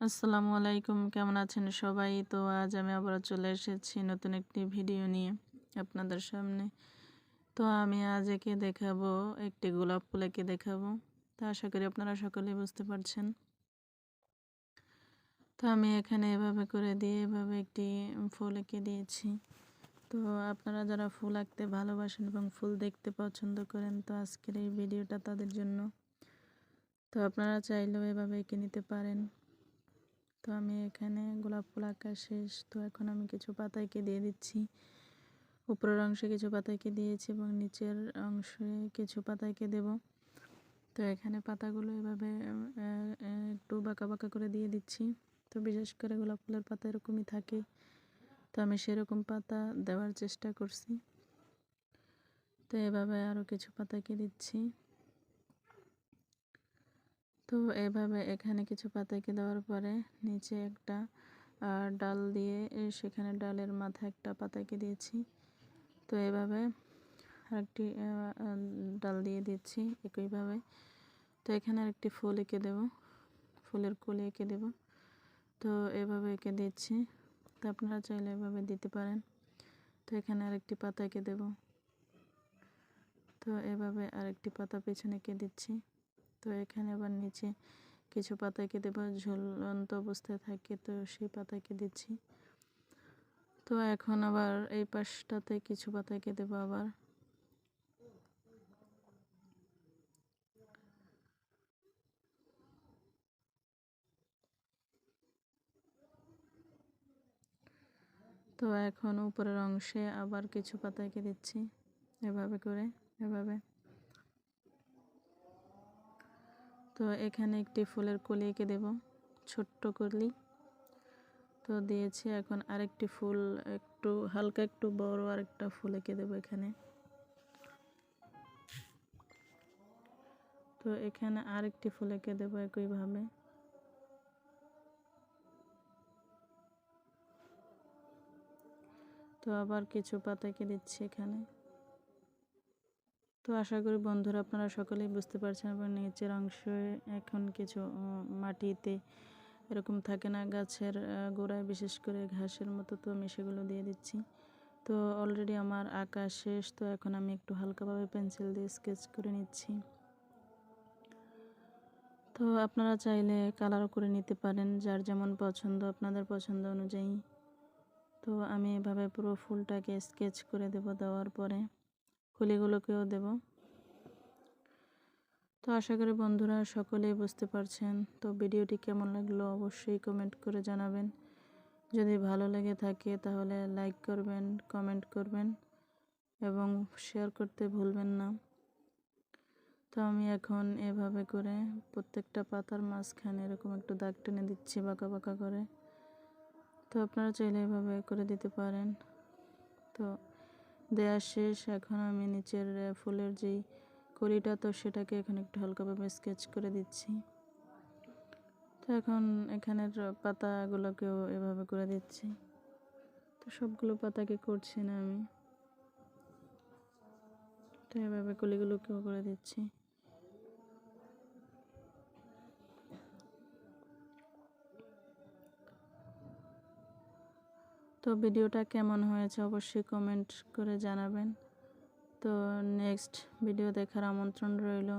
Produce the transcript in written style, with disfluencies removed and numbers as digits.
আসসালামু আলাইকুম, কেমন আছেন সবাই? তো আজ আমি আবারও চলে এসেছি নতুন একটি ভিডিও নিয়ে আপনাদের সামনে। তো আমি আজ এঁকে দেখাবো, একটি গোলাপ ফুল এঁকে দেখাবো। তো আশা করি আপনারা সকলেই বুঝতে পারছেন। তো আমি এখানে এভাবে করে দিয়ে এভাবে একটি ফুল এঁকে দিয়েছি। তো আপনারা যারা ফুল আঁকতে ভালোবাসেন এবং ফুল দেখতে পছন্দ করেন, তো আজকের এই ভিডিওটা তাদের জন্য। তো আপনারা চাইলেও এভাবে এঁকে নিতে পারেন। তো আমি এখানে গোলাপ ফুল আঁকা শেষ। তো এখন আমি কিছু পাতা এঁকে দিয়ে দিচ্ছি। উপরের অংশে কিছু পাতা এঁকে দিয়েছি এবং নিচের অংশে কিছু পাতা এঁকে দেব। তো এখানে পাতাগুলো এভাবে একটু বাঁকা বাঁকা করে দিয়ে দিচ্ছি। তো বিশেষ করে গোলাপ ফুলের পাতা এরকমই থাকে, তো আমি সেরকম পাতা দেওয়ার চেষ্টা করছি। তো এভাবে আরও কিছু পাতা এঁকে দিচ্ছি। তো এভাবে এখানে কিছু পাতা এঁকে দেওয়ার পরে নিচে একটা ডাল দিয়ে সেখানে ডালের মাথায় একটা পাতা এঁকে দিয়েছি। তো এভাবে আরেকটি ডাল দিয়ে দিচ্ছি একইভাবে। তো এখানে আরেকটি ফুল এঁকে দেব, ফুলের কলি এঁকে দেব। তো এভাবে এঁকে দিচ্ছি। তো আপনারা চাইলে এভাবে দিতে পারেন। তো এখানে আরেকটি পাতা এঁকে দেব। তো এভাবে আরেকটি পাতা পেছনে এঁকে দিচ্ছি। তো এখানে আবার নিচে কিছু পাতা এঁকে দেবো, ঝুলন্ত অবস্থায় থাকে, তো সেই পাতা এঁকে দিচ্ছি। তো এখন আবার এই পাশটাতে কিছু পাতা এঁকে দেবো আবার। তো এখন উপরের অংশে আবার কিছু পাতা এঁকে দিচ্ছি এভাবে করে, এভাবে। তো এখানে একটি ফুলের কলি এঁকে দেব, ছোট্ট কলি। তো দিয়েছি। এখন আরেকটি ফুল, একটু হালকা একটু বড় আরেকটা ফুল এঁকে দেবো এখানে। তো এখানে আরেকটি ফুল এঁকে দেবো একইভাবে। তো আবার কিছু পাতা এঁকে দিচ্ছি এখানে। তো আশা করি বন্ধুরা আপনারা সকলেই বুঝতে পারছেন। এবং নিচের অংশে এখন কিছু মাটিতে এরকম থাকে না, গাছের গোড়ায় বিশেষ করে ঘাসের মতো, তো আমি সেগুলো দিয়ে দিচ্ছি। তো অলরেডি আমার আঁকা শেষ। তো এখন আমি একটু হালকাভাবে পেন্সিল দিয়ে স্কেচ করে নিচ্ছি। তো আপনারা চাইলে কালারও করে নিতে পারেন, যার যেমন পছন্দ, আপনাদের পছন্দ অনুযায়ী। তো আমি এভাবে পুরো ফুলটাকে স্কেচ করে দেব, দেওয়ার পরে কলিগুলোকেও দেব। তো আশা করি বন্ধুরা সকলেই বুঝতে পারছেন। তো ভিডিওটি কেমন লাগলো অবশ্যই কমেন্ট করে জানাবেন। যদি ভালো লেগে থাকে তাহলে লাইক করবেন, কমেন্ট করবেন এবং শেয়ার করতে ভুলবেন না। তো আমি এখন এভাবে করে প্রত্যেকটা পাতার মাঝখানে এরকম একটু দাগ টেনে দিচ্ছি বাঁকা বাঁকা করে। তো আপনারা চাইলে এভাবে করে দিতে পারেন। তো দেয়া শেষ। এখন আমি নিচের ফুলের যেই কলিটা, তো সেটাকে এখন একটু হালকাভাবে স্কেচ করে দিচ্ছি। তো এখন এখানের পাতাগুলোকেও এভাবে করে দিচ্ছি। তো সবগুলো পাতাকে করছি না আমি, তো এভাবে কলিগুলোকেও করে দিচ্ছি। তো ভিডিওটা কেমন হয়েছে অবশ্যই কমেন্ট করে জানাবেন। তো নেক্সট ভিডিও দেখার আমন্ত্রণ রইল।